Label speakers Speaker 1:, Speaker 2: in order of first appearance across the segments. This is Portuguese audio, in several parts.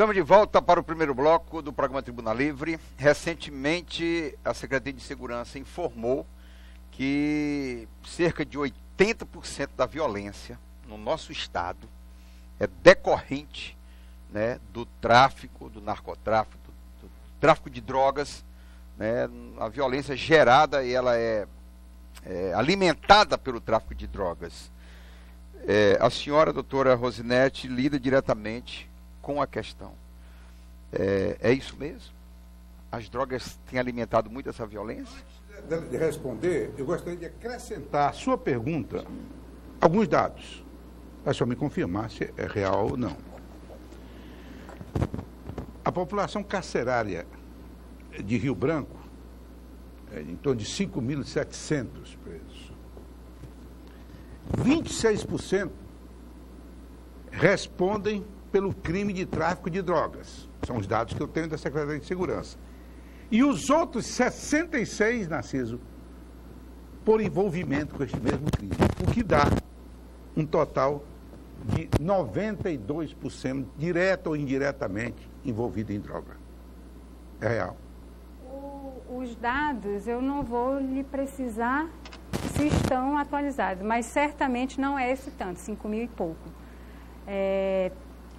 Speaker 1: Estamos de volta para o primeiro bloco do programa Tribuna Livre. Recentemente, a Secretaria de Segurança informou que cerca de 80% da violência no nosso estado é decorrente, né, do tráfico, do narcotráfico, do tráfico de drogas, né, a violência gerada e ela é alimentada pelo tráfico de drogas. A senhora, doutora Rosinete, lida diretamente com a questão. É isso mesmo? As drogas têm alimentado muito essa violência?
Speaker 2: Antes de responder, eu gostaria de acrescentar à sua pergunta alguns dados. É só me confirmar se é real ou não. A população carcerária de Rio Branco é em torno de 5.700 presos. 26% respondem pelo crime de tráfico de drogas. São os dados que eu tenho da Secretaria de Segurança. E os outros 66, Narciso, por envolvimento com este mesmo crime. O que dá um total de 92%, direto ou indiretamente, envolvido em droga. É real.
Speaker 3: Os dados, eu não vou lhe precisar se estão atualizados, mas certamente não é esse tanto, 5.000 e pouco.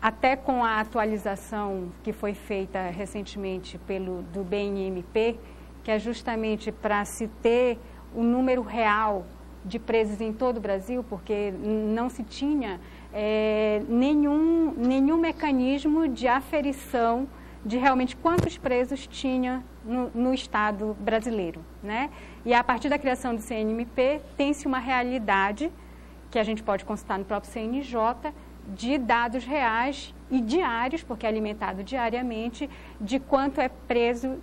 Speaker 3: Até com a atualização que foi feita recentemente do BNMP, que é justamente para se ter o número real de presos em todo o Brasil, porque não se tinha nenhum mecanismo de aferição de realmente quantos presos tinha no Estado brasileiro, né? E a partir da criação do CNMP, tem-se uma realidade, que a gente pode consultar no próprio CNJ, de dados reais e diários, porque é alimentado diariamente, de quanto é preso,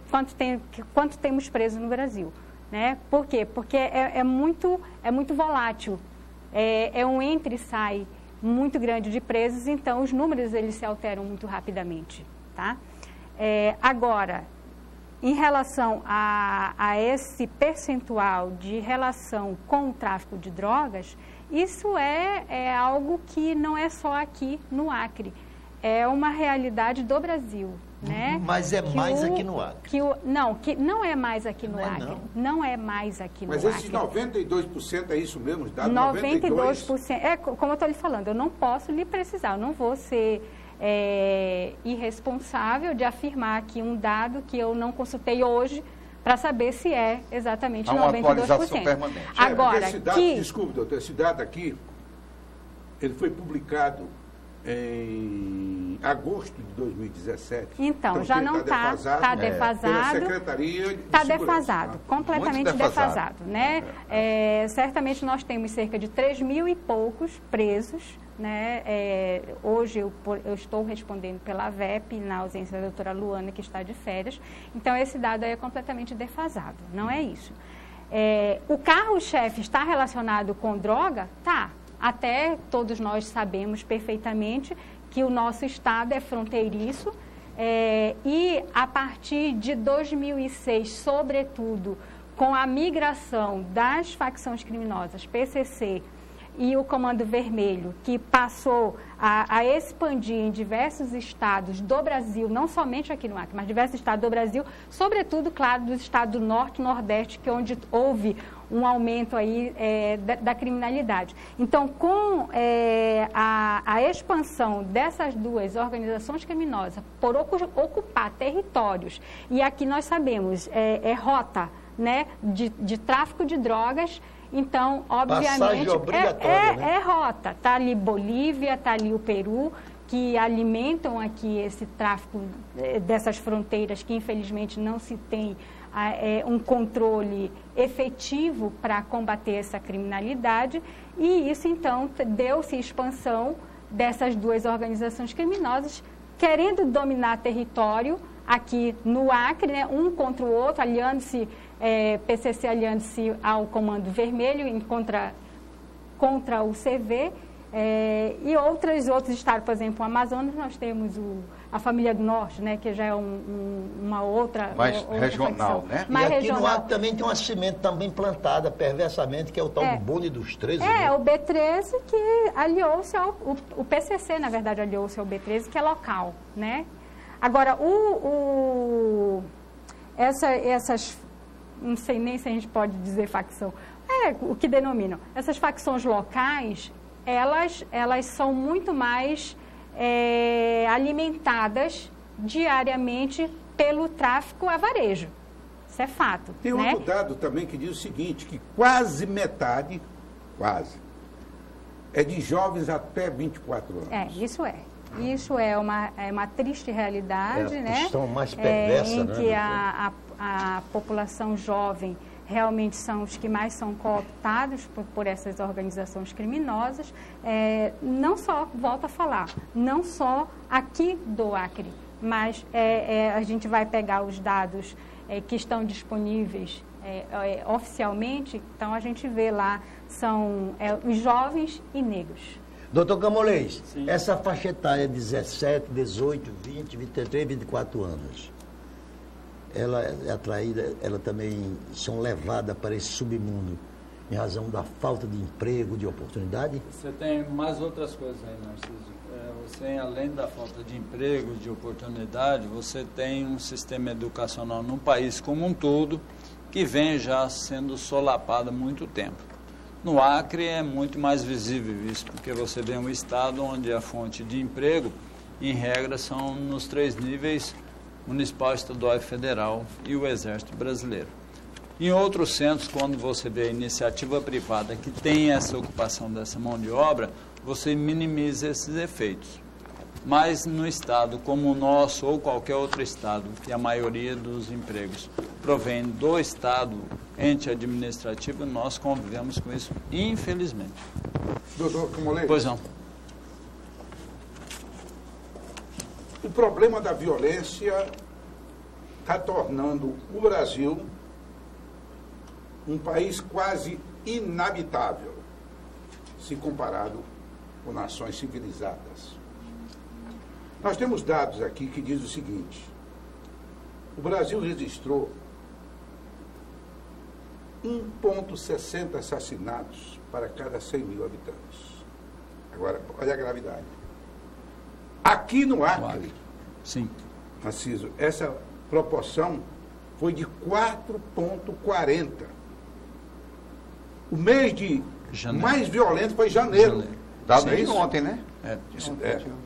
Speaker 3: quanto temos preso no Brasil, né? Por quê? Porque é muito volátil, é um entra e sai muito grande de presos, então os números eles se alteram muito rapidamente, tá? Agora, em relação a esse percentual de relação com o tráfico de drogas, isso é algo que não é só aqui no Acre, é uma realidade do Brasil, né?
Speaker 4: Mas é mais aqui no Acre.
Speaker 3: Não é mais aqui no Acre. Não é mais aqui no Acre.
Speaker 2: Mas esses 92% é isso mesmo? Os dados
Speaker 3: 92%. Como eu estou lhe falando, eu não posso lhe precisar, eu não vou ser irresponsável de afirmar aqui um dado que eu não consultei hoje para saber se é exatamente 92%.
Speaker 1: Uma atualização permanente.
Speaker 3: Agora,
Speaker 2: desculpe, doutor, esse dado aqui, ele foi publicado em agosto de 2017.
Speaker 3: Então já não está defasado.
Speaker 2: Pela Secretaria de
Speaker 3: Está
Speaker 2: Segurança,
Speaker 3: defasado, completamente defasado, né? Certamente nós temos cerca de 3.000 e poucos presos, né? Hoje eu estou respondendo pela VEP, na ausência da doutora Luana, que está de férias. Então esse dado aí é completamente defasado, não é isso. O carro-chefe está relacionado com droga? Tá. Até todos nós sabemos perfeitamente que o nosso estado é fronteiriço e a partir de 2006, sobretudo com a migração das facções criminosas, PCC e o Comando Vermelho, que passou a expandir em diversos estados do Brasil, não somente aqui no Acre, mas diversos estados do Brasil, sobretudo, claro, dos estados do Norte e Nordeste, que é onde houve um aumento aí da criminalidade. Então, com a expansão dessas duas organizações criminosas por ocupar territórios, e aqui nós sabemos, rota, né, de tráfico de drogas. Então, obviamente, é rota. Está ali Bolívia, está ali o Peru, que alimentam aqui esse tráfico dessas fronteiras que, infelizmente, não se tem um controle efetivo para combater essa criminalidade. E isso, então, deu-se expansão dessas duas organizações criminosas, querendo dominar território aqui no Acre, né, um contra o outro, aliando-se, PCC aliando-se ao Comando Vermelho contra o CV, e outros estados, por exemplo, o Amazonas, nós temos a Família do Norte, né, que já é uma outra...
Speaker 1: Mais
Speaker 3: outra
Speaker 1: regional,
Speaker 3: facção,
Speaker 1: né?
Speaker 3: mais
Speaker 4: e aqui
Speaker 3: regional.
Speaker 4: no Acre também tem uma semente também plantada perversamente, que é o tal do Bonde dos 13.
Speaker 3: Né? O B13 que aliou-se o PCC, na verdade, aliou-se ao B13, que é local, né? Agora, essas, não sei nem se a gente pode dizer facção, o que denominam, essas facções locais, elas são muito mais alimentadas diariamente pelo tráfico a varejo. Isso é fato.
Speaker 2: Tem outro dado também que diz o seguinte, que quase metade, é de jovens até 24 anos.
Speaker 3: Isso é uma triste realidade,
Speaker 4: a questão mais perversa,
Speaker 3: em que a população jovem realmente são os que mais são cooptados por essas organizações criminosas. Não só, volto a falar, não só aqui do Acre, mas a gente vai pegar os dados que estão disponíveis oficialmente, então a gente vê lá, são os jovens e negros.
Speaker 4: Doutor Camolês, essa faixa etária 17, 18, 20, 23, 24 anos, ela é atraída, ela também são levadas para esse submundo em razão da falta de emprego, de oportunidade?
Speaker 5: Você tem mais outras coisas aí, Narciso. Você, além da falta de emprego, de oportunidade, você tem um sistema educacional no país como um todo que vem já sendo solapado há muito tempo. No Acre é muito mais visível isso, porque você vê um estado onde a fonte de emprego, em regra, são nos 3 níveis, municipal, estadual e federal, e o Exército Brasileiro. Em outros centros, quando você vê a iniciativa privada que tem essa ocupação dessa mão de obra, você minimiza esses efeitos. Mas no estado como o nosso ou qualquer outro estado, que a maioria dos empregos provém do estado, ente administrativo, nós convivemos com isso, infelizmente.
Speaker 2: Doutor Camolês?
Speaker 5: Pois não.
Speaker 2: O problema da violência está tornando o Brasil um país quase inabitável, se comparado com nações civilizadas. Nós temos dados aqui que dizem o seguinte: o Brasil registrou 1,60 assassinatos para cada 100 mil habitantes. Agora, olha a gravidade. Aqui no Acre,
Speaker 5: sim,
Speaker 2: Narciso, essa proporção foi de 4,40. O mês de mais violento foi janeiro.
Speaker 1: Dado de ontem, né?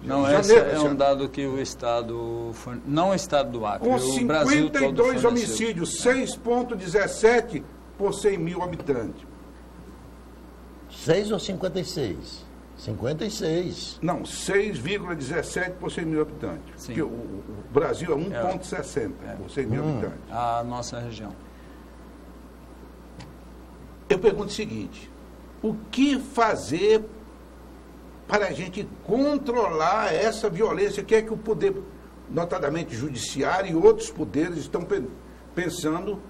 Speaker 5: Não, esse é um dado que o Estado, não o Estado do Acre,
Speaker 2: com
Speaker 5: o Brasil todo
Speaker 2: 52 homicídios, 6,17 por 100 mil habitantes.
Speaker 4: 6 ou 56? 56.
Speaker 2: Não, 6,17 por 100 mil habitantes.
Speaker 5: Sim.
Speaker 2: Porque o Brasil é 1,60 por 100 mil habitantes.
Speaker 5: A nossa região.
Speaker 2: Eu pergunto o seguinte: o que fazer para a gente controlar essa violência? O que é que o poder, notadamente judiciário e outros poderes, estão pensando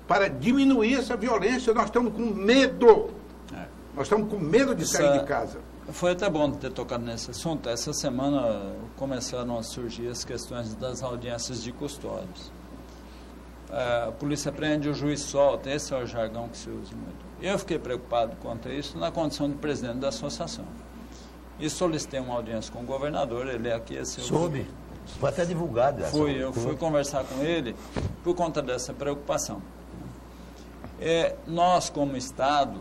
Speaker 2: para diminuir essa violência? Nós estamos com medo. Nós estamos com medo de sair de casa.
Speaker 5: Foi até bom ter tocado nesse assunto. Essa semana começaram a surgir as questões das audiências de custódios. A polícia prende, o juiz solta. Esse é o jargão que se usa muito. Eu fiquei preocupado quanto a isso na condição de presidente da associação. E solicitei uma audiência com o governador, ele é aqui...
Speaker 4: Soube. Foi até divulgado.
Speaker 5: Eu fui conversar com ele por conta dessa preocupação. Nós, como Estado,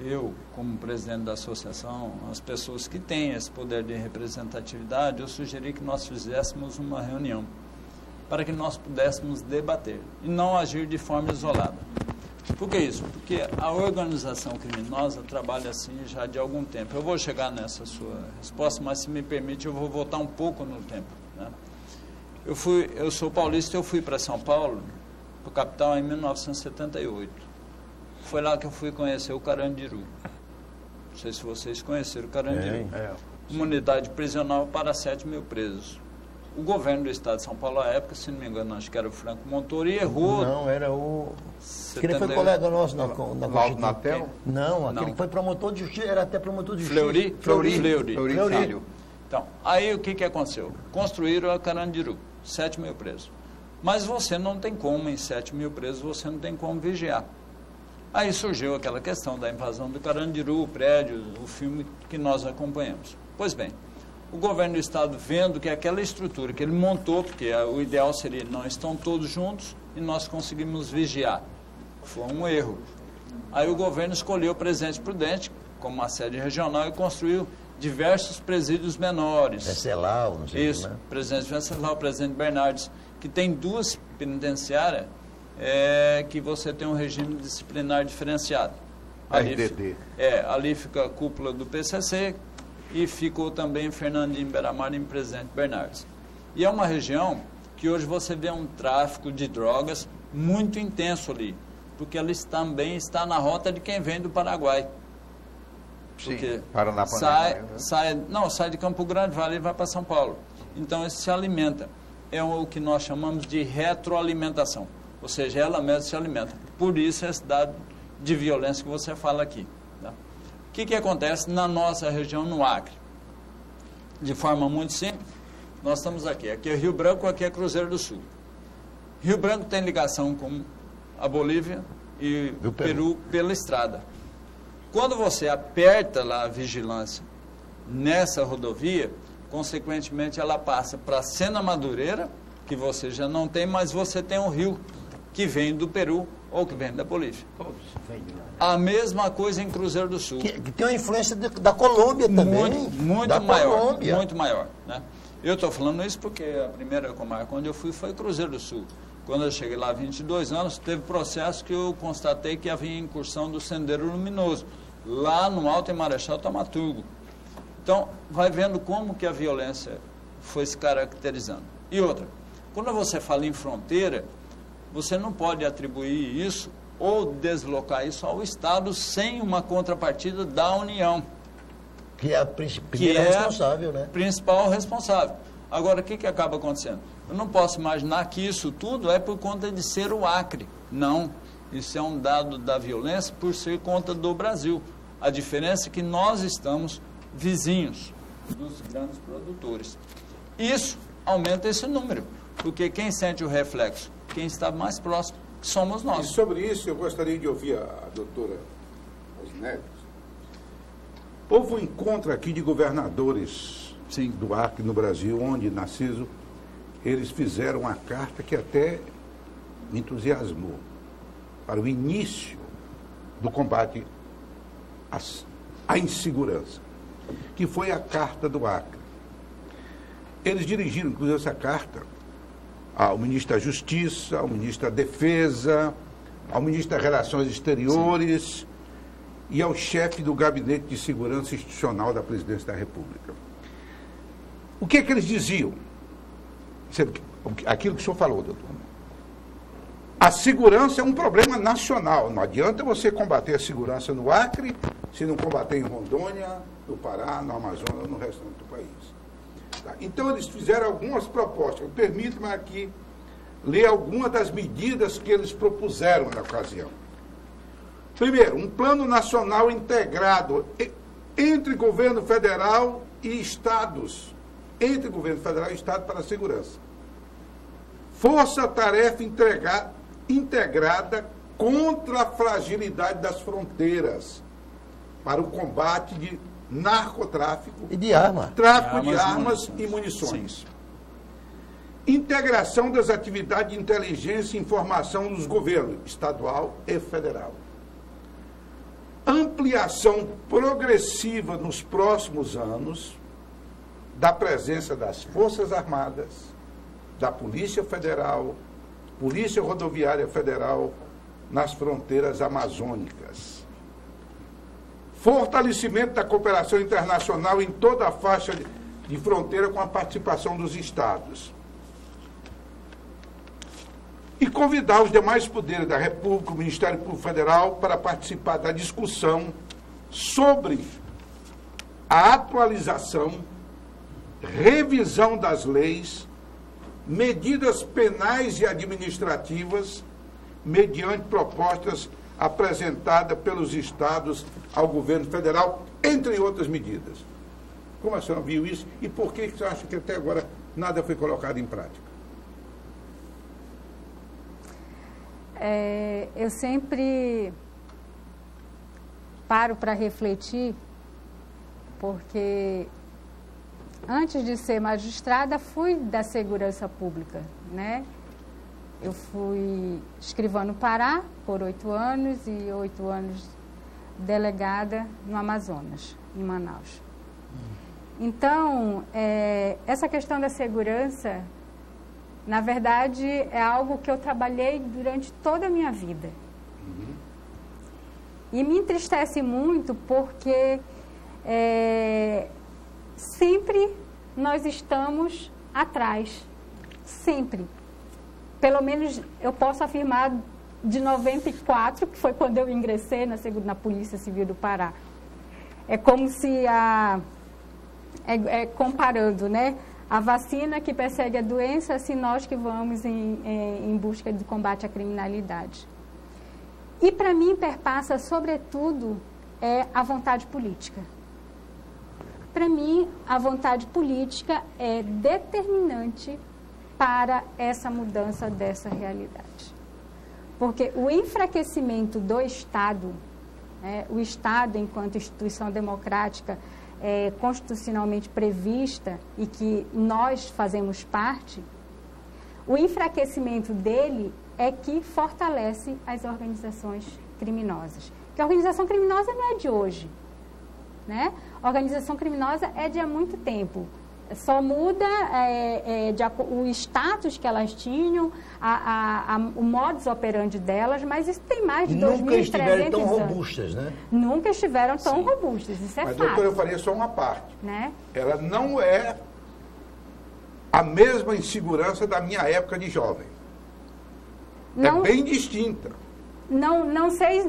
Speaker 5: eu, como presidente da associação, as pessoas que têm esse poder de representatividade, eu sugeri que nós fizéssemos uma reunião para que nós pudéssemos debater e não agir de forma isolada. Por que isso? Porque a organização criminosa trabalha assim já de algum tempo. Eu vou chegar nessa sua resposta, mas se me permite eu vou voltar um pouco no tempo, né? Eu sou paulista, eu fui para São Paulo, para a capital, em 1978. Foi lá que eu fui conhecer o Carandiru. Não sei se vocês conheceram o Carandiru. Uma unidade prisional para 7 mil presos. O governo do estado de São Paulo, à época, se não me engano, acho que era o Franco Montoro, e errou...
Speaker 4: Não, era o... Aquele foi colega nosso na
Speaker 1: Natel?
Speaker 4: Não, aquele foi promotor de justiça, era até promotor de justiça.
Speaker 5: Fleury. Então, aí o que aconteceu? Construíram a Carandiru, 7 mil presos. Mas você não tem como, em 7 mil presos, você não tem como vigiar. Aí surgiu aquela questão da invasão do Carandiru, o prédio, o filme que nós acompanhamos. Pois bem, O governo do estado, vendo que aquela estrutura que ele montou, porque o ideal seria não estão todos juntos e nós conseguimos vigiar. Foi um erro. Aí o governo escolheu o Presidente Prudente como uma sede regional e construiu diversos presídios menores.
Speaker 4: Venceslau, não sei.
Speaker 5: Isso, Presidente Venceslau, Presidente Bernardes, que tem 2 penitenciárias que você tem um regime disciplinar diferenciado.
Speaker 2: RDD.
Speaker 5: Ali fica a cúpula do PCC e ficou também Fernandinho Beiramar e Presidente Bernardes. E é uma região que hoje você vê um tráfico de drogas muito intenso ali, porque ela também está na rota de quem vem do Paraguai.
Speaker 1: Sim, Paraná,
Speaker 5: sai de Campo Grande, vai para São Paulo. Então, isso se alimenta. É o que nós chamamos de retroalimentação. Ou seja, ela mesma se alimenta. Por isso, esse dado de violência que você fala aqui. Tá? O que acontece na nossa região, no Acre? De forma muito simples, nós estamos aqui. Aqui é Rio Branco, aqui é Cruzeiro do Sul. Rio Branco tem ligação com a Bolívia e o Peru pela estrada. Quando você aperta lá a vigilância nessa rodovia, consequentemente ela passa para Sena Madureira, que você já não tem, mas você tem um rio que vem do Peru ou que vem da Bolívia. A mesma coisa em Cruzeiro do Sul.
Speaker 4: Que tem uma influência da Colômbia também.
Speaker 5: Muito maior. Muito maior. Né? Eu estou falando isso porque a primeira comarca onde eu fui foi Cruzeiro do Sul. Quando eu cheguei lá há 22 anos, teve processo que eu constatei que havia incursão do Sendeiro Luminoso, lá no Alto em Marechal Tamaturgo. Então, vai vendo como que a violência foi se caracterizando. E outra, quando você fala em fronteira, você não pode atribuir isso ou deslocar isso ao Estado sem uma contrapartida da União.
Speaker 4: Que é a primeira responsável, né?
Speaker 5: Principal responsável. Agora, o que acaba acontecendo? Eu não posso imaginar que isso tudo é por conta de ser o Acre. Não. Isso é um dado da violência por ser conta do Brasil. A diferença é que nós estamos vizinhos dos grandes produtores. Isso aumenta esse número, porque quem sente o reflexo, quem está mais próximo, somos nós.
Speaker 2: E sobre isso eu gostaria de ouvir a doutora Rosinélia. Houve um encontro aqui de governadores do Acre no Brasil, onde, Narciso, eles fizeram uma carta que até me entusiasmou para o início do combate à insegurança, que foi a Carta do Acre. Eles dirigiram, inclusive, essa carta ao ministro da Justiça, ao ministro da Defesa, ao ministro das Relações Exteriores e ao chefe do Gabinete de Segurança Institucional da Presidência da República. O que é que eles diziam? Aquilo que o senhor falou, doutor. A segurança é um problema nacional. Não adianta você combater a segurança no Acre se não combater em Rondônia, no Pará, no Amazonas ou no restante do país. Tá? Então, eles fizeram algumas propostas. Permita-me aqui ler algumas das medidas que eles propuseram na ocasião. Primeiro, um plano nacional integrado entre governo federal e estados. Entre governo federal e estado para a segurança. Força-tarefa integrada contra a fragilidade das fronteiras para o combate de narcotráfico
Speaker 4: e de arma.
Speaker 2: Tráfico de armas e munições. Integração das atividades de inteligência e informação dos governos estadual e federal. Ampliação progressiva nos próximos anos da presença das Forças Armadas, da Polícia Federal, Polícia Rodoviária Federal nas fronteiras amazônicas. Fortalecimento da cooperação internacional em toda a faixa de fronteira com a participação dos estados. E convidar os demais poderes da República, o Ministério Público Federal, para participar da discussão sobre a atualização, revisão das leis, medidas penais e administrativas, mediante propostas apresentadas pelos estados ao governo federal, entre outras medidas. Como a senhora viu isso e por que você acha que até agora nada foi colocado em prática?
Speaker 3: Eu sempre paro para refletir, porque antes de ser magistrada, fui da segurança pública, né? Eu fui escrivã no Pará por 8 anos e 8 anos delegada no Amazonas, em Manaus. Então, essa questão da segurança, na verdade, é algo que eu trabalhei durante toda a minha vida. E me entristece muito porque sempre nós estamos atrás. Sempre. Pelo menos eu posso afirmar de 94, que foi quando eu ingressei na Polícia Civil do Pará. É como se comparando, né? A vacina que persegue a doença, assim nós que vamos em busca do combate à criminalidade. E para mim perpassa, sobretudo, a vontade política. Para mim, a vontade política é determinante para essa mudança dessa realidade. Porque o enfraquecimento do Estado, o Estado enquanto instituição democrática constitucionalmente prevista e que nós fazemos parte, o enfraquecimento dele é que fortalece as organizações criminosas. Porque a organização criminosa não é de hoje, né? A organização criminosa é de há muito tempo. Só muda o status que elas tinham, o modus operandi delas, mas isso tem mais de 2.300 anos.
Speaker 4: Nunca estiveram tão robustas, né?
Speaker 3: Nunca estiveram tão robustas, isso é fato.
Speaker 2: Mas, doutora, eu faria só uma parte.
Speaker 3: Né?
Speaker 2: Ela não é a mesma insegurança da minha época de jovem.
Speaker 3: Não,
Speaker 2: é bem distinta.
Speaker 3: Não sei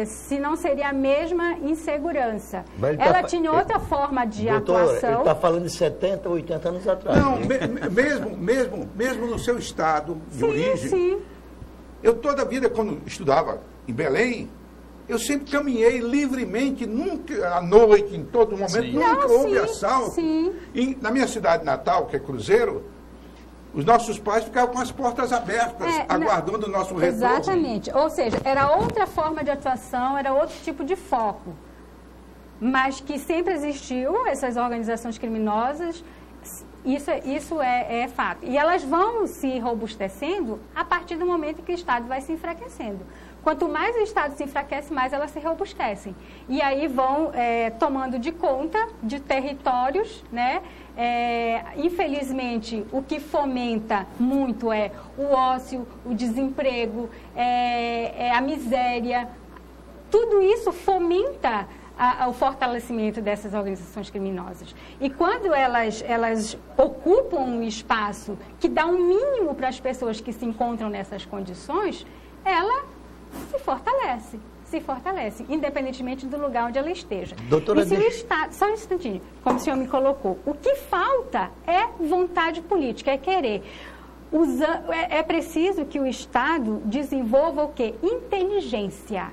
Speaker 3: se não seria a mesma insegurança. Ela tinha outra forma de atuação.
Speaker 4: Ele está falando de 70, 80 anos atrás.
Speaker 2: Não, mesmo no seu estado de origem.
Speaker 3: Sim.
Speaker 2: Eu toda a vida, quando estudava em Belém, eu sempre caminhei livremente, nunca à noite, em todo momento, nunca houve assalto.
Speaker 3: Sim.
Speaker 2: E na minha cidade natal, que é Cruzeiro, os nossos pais ficavam com as portas abertas, aguardando o nosso retorno.
Speaker 3: Exatamente. Ou seja, era outra forma de atuação, era outro tipo de foco. Mas que sempre existiu, essas organizações criminosas, isso é fato. E elas vão se robustecendo a partir do momento que o Estado vai se enfraquecendo. Quanto mais o Estado se enfraquece, mais elas se robustecem. E aí vão tomando de conta de territórios, né? Infelizmente, o que fomenta muito é o ócio, o desemprego, a miséria. Tudo isso fomenta o fortalecimento dessas organizações criminosas. E quando elas ocupam um espaço que dá um mínimo para as pessoas que se encontram nessas condições, ela se fortalece, independentemente do lugar onde ela esteja.
Speaker 4: Doutora,
Speaker 3: e se o Estado, só um instantinho, como o senhor me colocou, o que falta é vontade política, é querer. É preciso que o Estado desenvolva o quê? Inteligência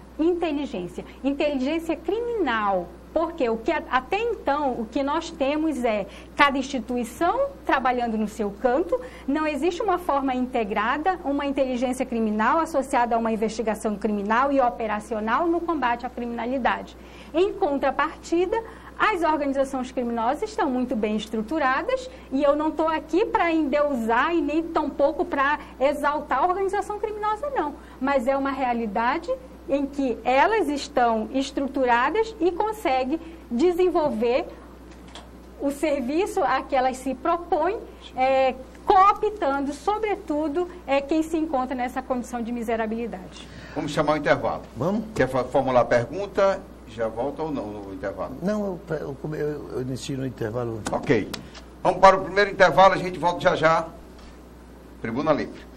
Speaker 3: criminal. Porque até então, o que nós temos é cada instituição trabalhando no seu canto, não existe uma forma integrada, uma inteligência criminal associada a uma investigação criminal e operacional no combate à criminalidade. Em contrapartida, as organizações criminosas estão muito bem estruturadas e eu não estou aqui para endeusar e nem tampouco para exaltar a organização criminosa, não. Mas é uma realidade em que elas estão estruturadas e conseguem desenvolver o serviço a que elas se propõem, cooptando, sobretudo, quem se encontra nessa condição de miserabilidade.
Speaker 1: Vamos chamar o intervalo.
Speaker 4: Vamos?
Speaker 1: Quer formular a pergunta? Já volta ou não no intervalo?
Speaker 4: Não, eu inicio no intervalo.
Speaker 1: Ok. Vamos para o primeiro intervalo, a gente volta já. Tribuna Livre.